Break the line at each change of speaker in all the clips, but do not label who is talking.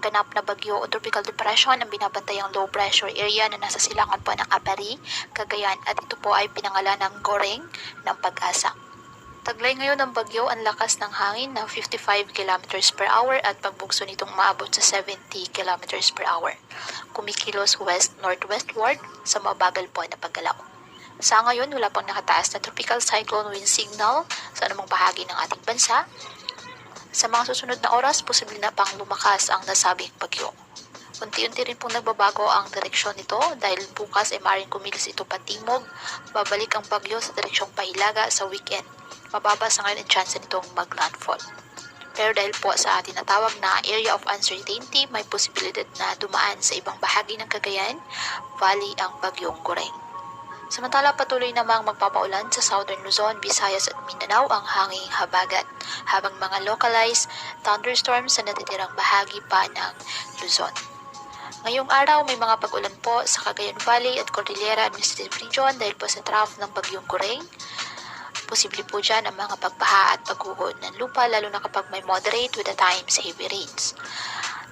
ganap na bagyo o tropical depression ang binabantayang low pressure area na nasa silangan po ng Apari, Cagayan at ito po ay pinangalan ng Goreng ng Pag-asa. Taglay ngayon ng bagyo ang lakas ng hangin na 55 km per hour at pagbugso nitong maabot sa 70 km per hour. Kumikilos west-northwestward sa mabagal po na paggalaw. Sa ngayon, wala pang nakataas na tropical cyclone wind signal sa anumang bahagi ng ating bansa. Sa mga susunod na oras, posible na pang lumakas ang nasabing bagyo. Unti-unti rin pong nagbabago ang direksyon nito dahil bukas ay maaaring kumilos ito patimog, babalik ang bagyo sa direksyong pahilaga sa weekend. Mababa sa ngayon ang chance nitong mag-landfall. Pero dahil po sa tinatawag na area of uncertainty, may posibilidad na dumaan sa ibang bahagi ng Cagayan Valley ang bagyong Goreng. Samantala patuloy namang magpapaulan sa Southern Luzon, Visayas at Mindanao ang hanging habagat, habang mga localized thunderstorms sa natitirang bahagi pa ng Luzon. Ngayong araw may mga pag-ulan po sa Cagayan Valley at Cordillera Administrative Region dahil po sa trough ng bagyong Goreng. Posible po dyan ang mga pagbaha at paghuhod ng lupa lalo na kapag may moderate with at times heavy rains.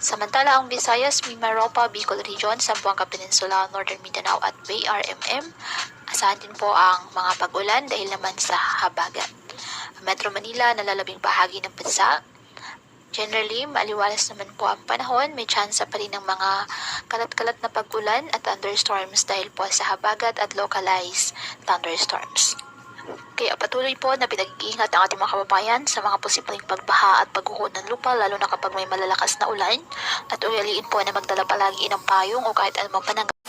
Samantala ang Visayas, Mimaropa, Bicol Region, Zamboanga Peninsula, Northern Mindanao at BRMM, asahan din po ang mga pag-ulan dahil naman sa habagat. Metro Manila, nalalabing bahagi ng bansa. Generally, maaliwalas naman po ang panahon, may tsansa pa rin ng mga kalat-kalat na pag-ulan at thunderstorms dahil po sa habagat at localized thunderstorms. Kaya patuloy po na pinag-iingat ang ating mga kababayan sa mga posibleng pagbaha at pagguho ng lupa lalo na kapag may malalakas na ulan at ugaliin po na magdala palagi ng payong o kahit anumang pananggalang